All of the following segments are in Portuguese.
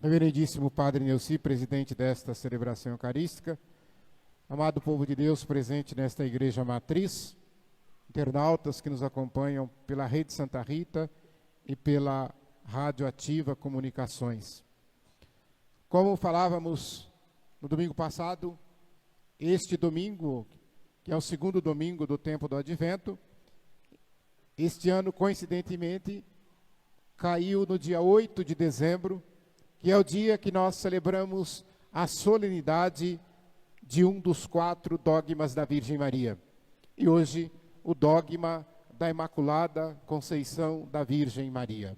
Reverendíssimo Padre Neuci, presidente desta celebração eucarística, amado povo de Deus presente nesta igreja matriz, internautas que nos acompanham pela Rede Santa Rita e pela Rádio Ativa Comunicações. Como falávamos no domingo passado, este domingo, que é o segundo domingo do tempo do Advento, este ano, coincidentemente, caiu no dia 8 de dezembro, que é o dia que nós celebramos a solenidade de um dos 4 dogmas da Virgem Maria. E hoje, o dogma da Imaculada Conceição da Virgem Maria.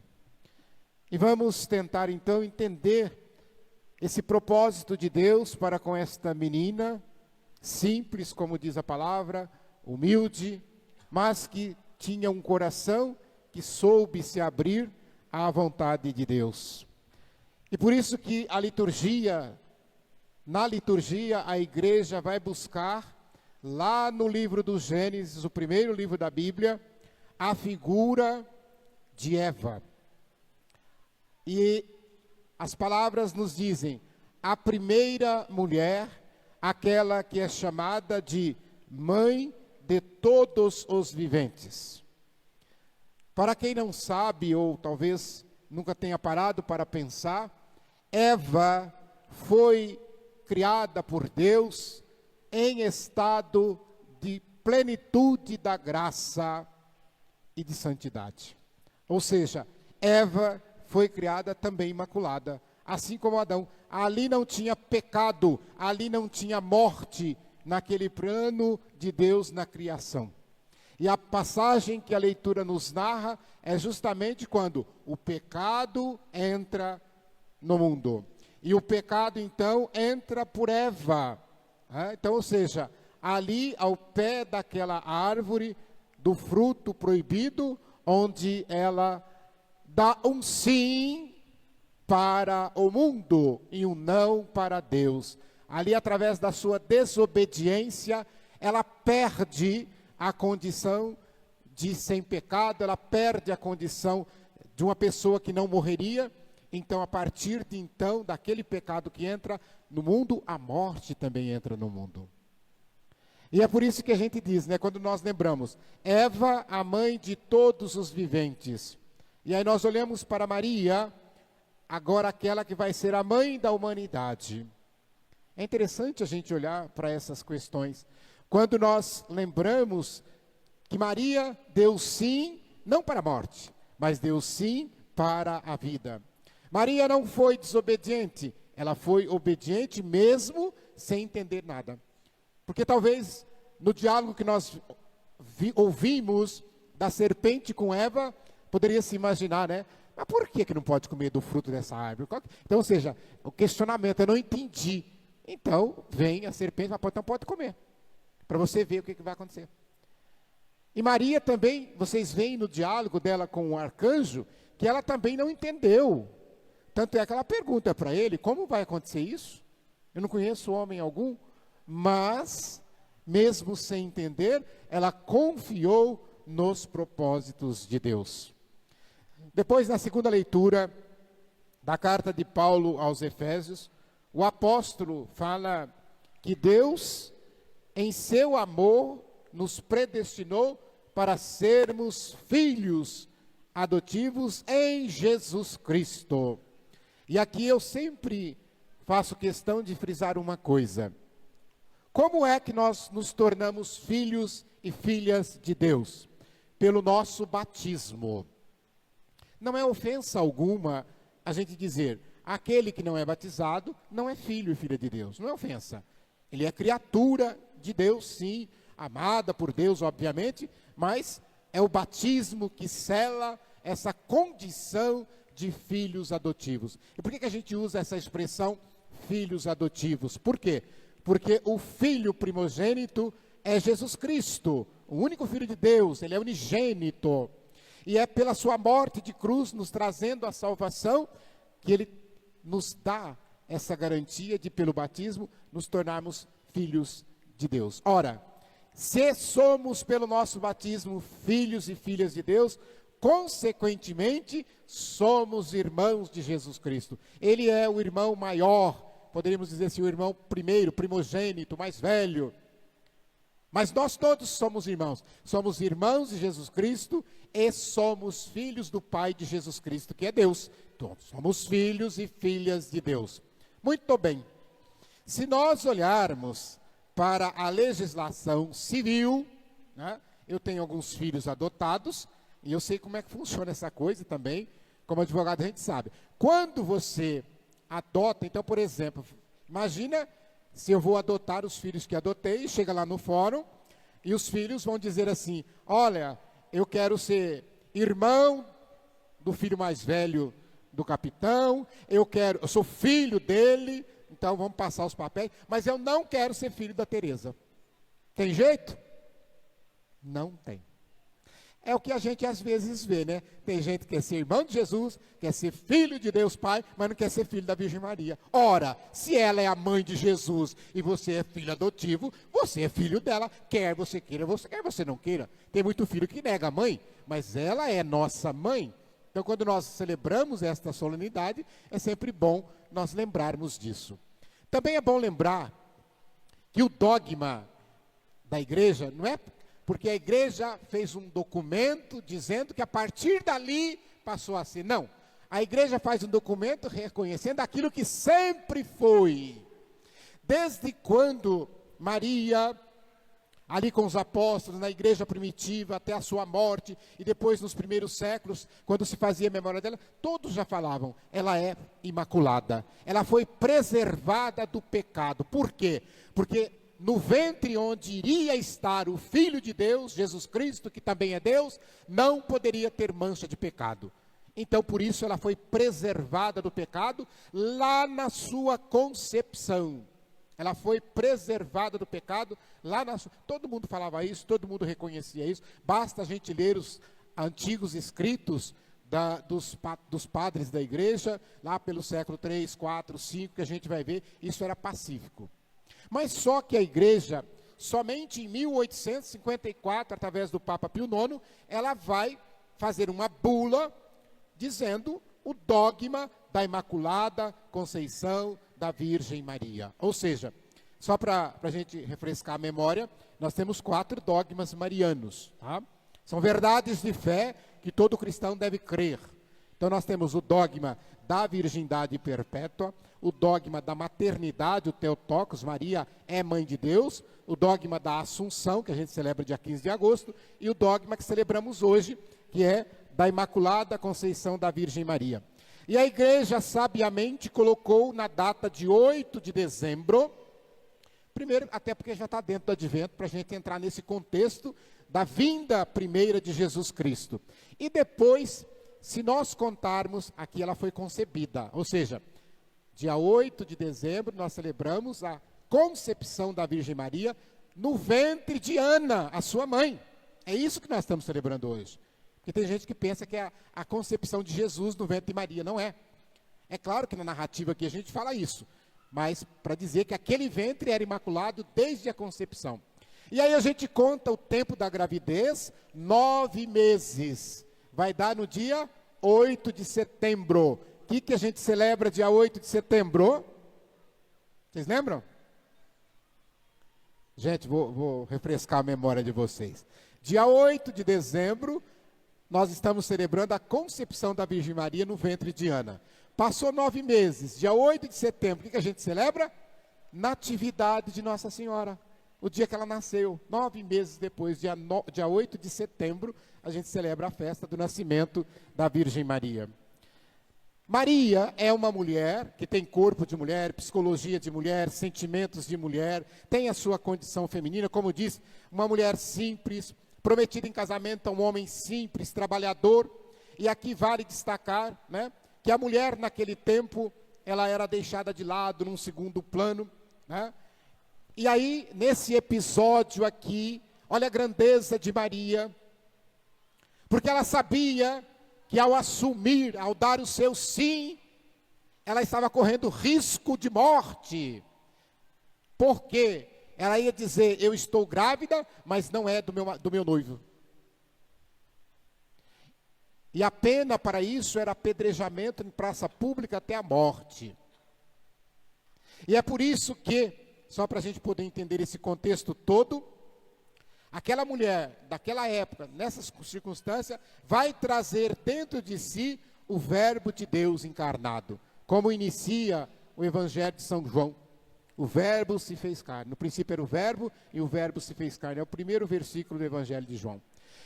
E vamos tentar, então, entender esse propósito de Deus para com esta menina, simples, como diz a palavra, humilde, mas que tinha um coração que soube se abrir à vontade de Deus. E por isso que na liturgia, a igreja vai buscar, lá no livro do Gênesis, o primeiro livro da Bíblia, a figura de Eva. E as palavras nos dizem, a primeira mulher, aquela que é chamada de mãe de todos os viventes. Para quem não sabe, ou talvez nunca tenha parado para pensar, Eva foi criada por Deus em estado de plenitude da graça e de santidade. Ou seja, Eva foi criada também imaculada, assim como Adão. Ali não tinha pecado, ali não tinha morte, naquele plano de Deus na criação. E a passagem que a leitura nos narra é justamente quando o pecado entra no mundo. E o pecado, então, entra por Eva. Então, ou seja, ali ao pé daquela árvore do fruto proibido, onde ela dá um sim para o mundo e um não para Deus. Ali, através da sua desobediência, ela perde a condição de sem pecado, ela perde a condição de uma pessoa que não morreria. Então, a partir de então, daquele pecado que entra no mundo, a morte também entra no mundo. E é por isso que a gente diz, quando nós lembramos, Eva, a mãe de todos os viventes. E aí nós olhamos para Maria, agora aquela que vai ser a mãe da humanidade. É interessante a gente olhar para essas questões. Quando nós lembramos que Maria deu sim, não para a morte, mas deu sim para a vida. Maria não foi desobediente, ela foi obediente mesmo sem entender nada. Porque talvez no diálogo que nós ouvimos da serpente com Eva, poderia se imaginar, mas por que não pode comer do fruto dessa árvore? Então, ou seja, o questionamento, eu não entendi. Então, vem a serpente, mas então pode comer, para você ver o que vai acontecer. E Maria também, vocês veem no diálogo dela com o arcanjo, que ela também não entendeu. Tanto é que ela pergunta para ele, como vai acontecer isso? Eu não conheço homem algum, mas, mesmo sem entender, ela confiou nos propósitos de Deus. Depois, na segunda leitura da carta de Paulo aos Efésios, o apóstolo fala que Deus, em seu amor, nos predestinou para sermos filhos adotivos em Jesus Cristo. E aqui eu sempre faço questão de frisar uma coisa. Como é que nós nos tornamos filhos e filhas de Deus? Pelo nosso batismo. Não é ofensa alguma a gente dizer, aquele que não é batizado não é filho e filha de Deus. Não é ofensa. Ele é criatura de Deus, sim, amada por Deus, obviamente, mas é o batismo que sela essa condição de filhos adotivos. E por que a gente usa essa expressão filhos adotivos? Por quê? Porque o filho primogênito é Jesus Cristo, o único filho de Deus, ele é unigênito. E é pela sua morte de cruz, nos trazendo a salvação, que ele nos dá essa garantia de, pelo batismo, nos tornarmos filhos de Deus. Ora, se somos pelo nosso batismo filhos e filhas de Deus, consequentemente, somos irmãos de Jesus Cristo. Ele é o irmão maior, poderíamos dizer assim, o irmão primeiro, primogênito, mais velho. Mas nós todos somos irmãos de Jesus Cristo e somos filhos do Pai de Jesus Cristo, que é Deus. Todos somos filhos e filhas de Deus. Muito bem. Se nós olharmos para a legislação civil, né, eu tenho alguns filhos adotados, e eu sei como é que funciona essa coisa também, como advogado a gente sabe. Quando você adota, então, por exemplo, imagina se eu vou adotar os filhos que adotei, chega lá no fórum, e os filhos vão dizer assim, olha, eu quero ser irmão do filho mais velho do capitão, eu sou filho dele, então vamos passar os papéis, mas eu não quero ser filho da Tereza. Tem jeito? Não tem. É o que a gente às vezes vê, né? Tem gente que quer ser irmão de Jesus, quer ser filho de Deus Pai, mas não quer ser filho da Virgem Maria. Ora, se ela é a mãe de Jesus e você é filho adotivo, você é filho dela, quer você queira, quer você não queira. Tem muito filho que nega a mãe, mas ela é nossa mãe. Então, quando nós celebramos esta solenidade, é sempre bom nós lembrarmos disso. Também é bom lembrar que o dogma da igreja não é porque a igreja fez um documento dizendo que a partir dali passou a ser. Não. A igreja faz um documento reconhecendo aquilo que sempre foi. Desde quando Maria, ali com os apóstolos, na igreja primitiva, até a sua morte, e depois nos primeiros séculos, quando se fazia memória dela, todos já falavam, ela é imaculada. Ela foi preservada do pecado. Por quê? Porque no ventre onde iria estar o Filho de Deus, Jesus Cristo, que também é Deus, não poderia ter mancha de pecado. Então, por isso, ela foi preservada do pecado lá na sua concepção. Ela foi preservada do pecado lá na sua... Todo mundo falava isso, todo mundo reconhecia isso. Basta a gente ler os antigos escritos dos padres da igreja, lá pelo século 3, 4, 5, que a gente vai ver, isso era pacífico. Mas só que a igreja, somente em 1854, através do Papa Pio IX, ela vai fazer uma bula dizendo o dogma da Imaculada Conceição da Virgem Maria. Ou seja, só para a gente refrescar a memória, nós temos 4 dogmas marianos. Tá? São verdades de fé que todo cristão deve crer. Então nós temos o dogma da virgindade perpétua, o dogma da maternidade, o Theotokos, Maria é mãe de Deus, o dogma da Assunção, que a gente celebra dia 15 de agosto, e o dogma que celebramos hoje, que é da Imaculada Conceição da Virgem Maria. E a igreja sabiamente colocou na data de 8 de dezembro, primeiro, até porque já está dentro do advento, para a gente entrar nesse contexto da vinda primeira de Jesus Cristo. E depois, se nós contarmos, aqui ela foi concebida, ou seja, dia 8 de dezembro nós celebramos a concepção da Virgem Maria no ventre de Ana, a sua mãe. É isso que nós estamos celebrando hoje. Porque tem gente que pensa que é a concepção de Jesus no ventre de Maria. Não é. É claro que na narrativa aqui a gente fala isso, mas para dizer que aquele ventre era imaculado desde a concepção. E aí a gente conta o tempo da gravidez, 9 meses. Vai dar no dia 8 de setembro. O que a gente celebra dia 8 de setembro? Vocês lembram? Gente, vou refrescar a memória de vocês. Dia 8 de dezembro, nós estamos celebrando a concepção da Virgem Maria no ventre de Ana. Passou 9 meses, dia 8 de setembro, o que a gente celebra? Natividade de Nossa Senhora. O dia que ela nasceu, 9 meses depois, dia 8 de setembro, a gente celebra a festa do nascimento da Virgem Maria. Maria é uma mulher que tem corpo de mulher, psicologia de mulher, sentimentos de mulher, tem a sua condição feminina, como diz, uma mulher simples, prometida em casamento a um homem simples, trabalhador. E aqui vale destacar, né, que a mulher naquele tempo, ela era deixada de lado num segundo plano, né? E aí, nesse episódio aqui, olha a grandeza de Maria, porque ela sabia que ao assumir, ao dar o seu sim, ela estava correndo risco de morte. Por quê? Ela ia dizer, eu estou grávida, mas não é do meu noivo. E a pena para isso era apedrejamento em praça pública até a morte. E é por isso que, só para a gente poder entender esse contexto todo, aquela mulher daquela época, nessas circunstâncias, vai trazer dentro de si o Verbo de Deus encarnado, como inicia o Evangelho de São João. O Verbo se fez carne. No princípio era o Verbo e o Verbo se fez carne. É o primeiro versículo do Evangelho de João.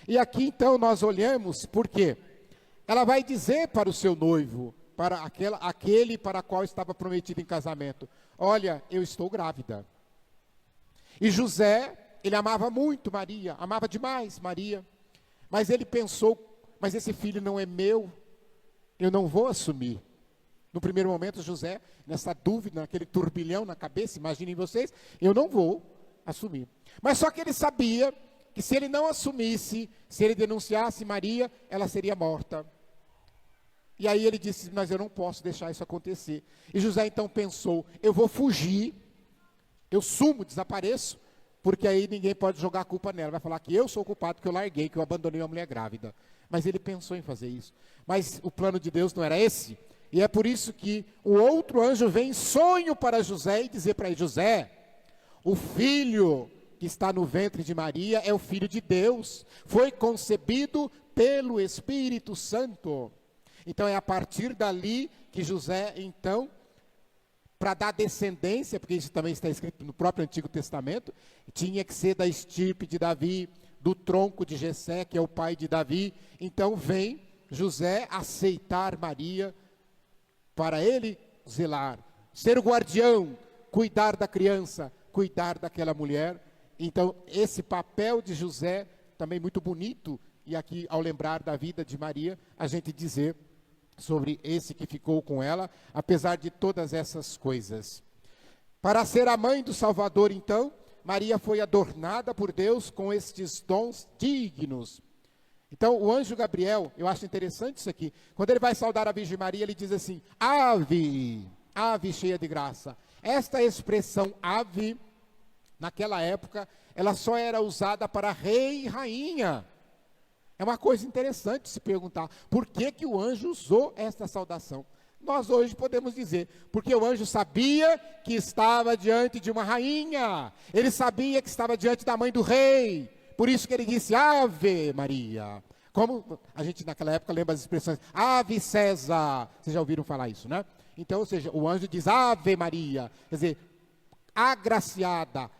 E aqui então nós olhamos porque ela vai dizer para o seu noivo, para aquele para qual estava prometido em casamento: olha, eu estou grávida. E José, ele amava muito Maria, amava demais Maria, mas ele pensou: mas esse filho não é meu, eu não vou assumir. No primeiro momento, José, nessa dúvida, naquele turbilhão na cabeça, imaginem vocês, eu não vou assumir. Mas só que ele sabia que se ele não assumisse, se ele denunciasse Maria, ela seria morta. E aí ele disse: mas eu não posso deixar isso acontecer. E José então pensou: eu vou fugir, eu sumo, desapareço, porque aí ninguém pode jogar a culpa nela, vai falar que eu sou o culpado, que eu larguei, que eu abandonei uma mulher grávida. Mas ele pensou em fazer isso. Mas o plano de Deus não era esse. E é por isso que o outro anjo vem em sonho para José e dizer para ele: José, o filho que está no ventre de Maria é o filho de Deus, foi concebido pelo Espírito Santo. Então é a partir dali que José, então, para dar descendência, porque isso também está escrito no próprio Antigo Testamento, tinha que ser da estirpe de Davi, do tronco de Jessé, que é o pai de Davi. Então vem José aceitar Maria, para ele zelar, ser o guardião, cuidar da criança, cuidar daquela mulher. Então esse papel de José, também muito bonito, e aqui ao lembrar da vida de Maria, a gente dizer sobre esse que ficou com ela, apesar de todas essas coisas. Para ser a mãe do Salvador, então, Maria foi adornada por Deus com estes dons dignos. Então, o anjo Gabriel, eu acho interessante isso aqui, quando ele vai saudar a Virgem Maria, ele diz assim: ave, ave cheia de graça. Esta expressão ave, naquela época, ela só era usada para rei e rainha. É uma coisa interessante se perguntar, por que que o anjo usou esta saudação? Nós hoje podemos dizer, porque o anjo sabia que estava diante de uma rainha, ele sabia que estava diante da mãe do rei, por isso que ele disse: Ave Maria. Como a gente naquela época lembra as expressões Ave César, vocês já ouviram falar isso, né? Então, ou seja, o anjo diz Ave Maria, quer dizer, agraciada,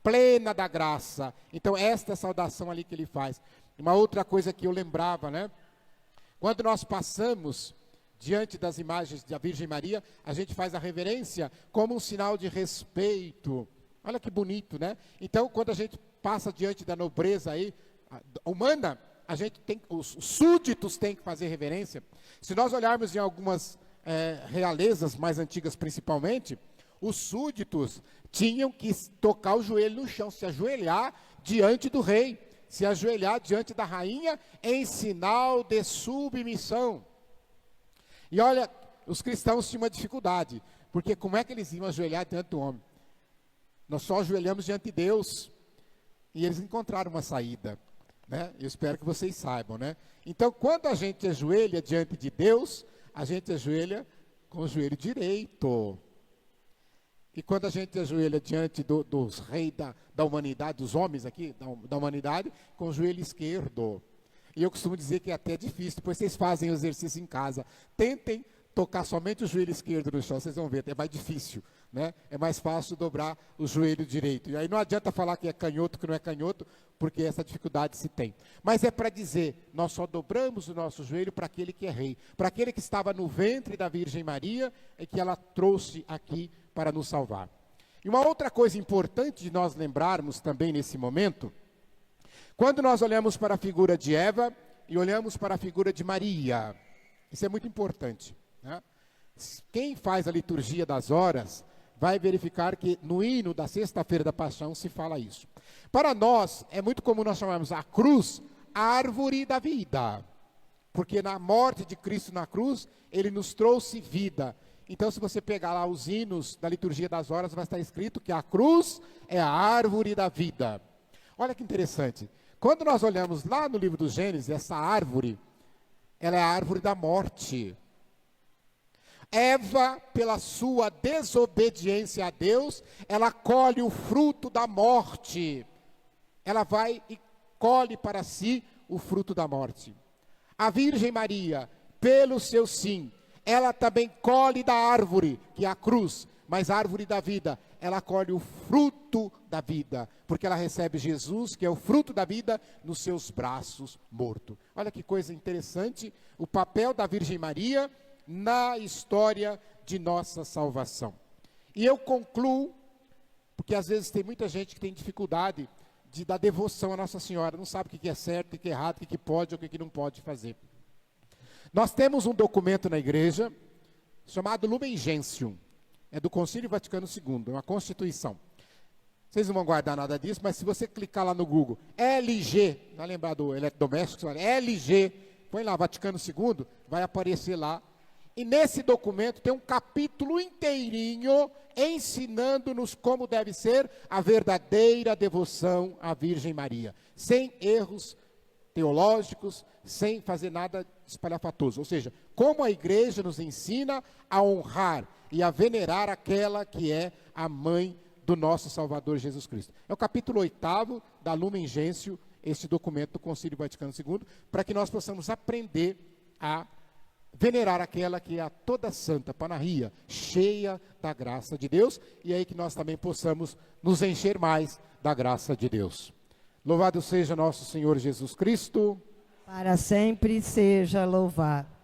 plena da graça. Então esta é a saudação ali que ele faz. Uma outra coisa que eu lembrava, né? Quando nós passamos diante das imagens da Virgem Maria, a gente faz a reverência como um sinal de respeito. Olha que bonito, né? Então, quando a gente passa diante da nobreza aí, humana, a gente tem, os súditos têm que fazer reverência. Se nós olharmos em algumas realezas mais antigas principalmente, os súditos tinham que tocar o joelho no chão, se ajoelhar diante do rei, se ajoelhar diante da rainha em sinal de submissão. E olha, os cristãos tinham uma dificuldade, porque como é que eles iam ajoelhar diante do homem? Nós só ajoelhamos diante de Deus, e eles encontraram uma saída, né? Eu espero que vocês saibam, né? Então, quando a gente ajoelha diante de Deus, a gente ajoelha com o joelho direito. E quando a gente ajoelha diante dos reis da humanidade, dos homens aqui, da humanidade, com o joelho esquerdo. E eu costumo dizer que é até difícil, depois vocês fazem o exercício em casa. Tentem tocar somente o joelho esquerdo no chão, vocês vão ver, é mais difícil, né? É mais fácil dobrar o joelho direito. E aí não adianta falar que é canhoto, que não é canhoto, porque essa dificuldade se tem. Mas é para dizer, nós só dobramos o nosso joelho para aquele que é rei, para aquele que estava no ventre da Virgem Maria e que ela trouxe aqui para nos salvar. E uma outra coisa importante de nós lembrarmos também nesse momento, quando nós olhamos para a figura de Eva e olhamos para a figura de Maria, isso é muito importante, né? Quem faz a liturgia das horas vai verificar que no hino da Sexta-feira da Paixão se fala isso. Para nós, é muito comum nós chamarmos a cruz árvore da vida, porque na morte de Cristo na cruz, ele nos trouxe vida. Então, se você pegar lá os hinos da liturgia das horas, vai estar escrito que a cruz é a árvore da vida. Olha que interessante. Quando nós olhamos lá no livro do Gênesis, essa árvore, ela é a árvore da morte. Eva, pela sua desobediência a Deus, ela colhe o fruto da morte. Ela vai e colhe para si o fruto da morte. A Virgem Maria, pelo seu sim, ela também colhe da árvore, que é a cruz, mas a árvore da vida, ela colhe o fruto da vida, porque ela recebe Jesus, que é o fruto da vida, nos seus braços morto. Olha que coisa interessante, o papel da Virgem Maria na história de nossa salvação. E eu concluo, porque às vezes tem muita gente que tem dificuldade de dar devoção a Nossa Senhora, não sabe o que é certo, o que é errado, o que pode ou o que não pode fazer. Nós temos um documento na igreja, chamado Lumen Gentium, é do Concílio Vaticano II, é uma constituição. Vocês não vão guardar nada disso, mas se você clicar lá no Google, LG, vai lembrar do eletrodoméstico, LG, põe lá Vaticano II, vai aparecer lá. E nesse documento tem um capítulo inteirinho ensinando-nos como deve ser a verdadeira devoção à Virgem Maria, sem erros teológicos, sem fazer nada espalhafatoso. Ou seja, como a igreja nos ensina a honrar e a venerar aquela que é a mãe do nosso Salvador Jesus Cristo. É o capítulo 8º da Lumen Gentium, este documento do Concílio Vaticano II, para que nós possamos aprender a venerar aquela que é a toda santa, Panarria, cheia da graça de Deus, e aí que nós também possamos nos encher mais da graça de Deus. Louvado seja nosso Senhor Jesus Cristo. Para sempre seja louvado.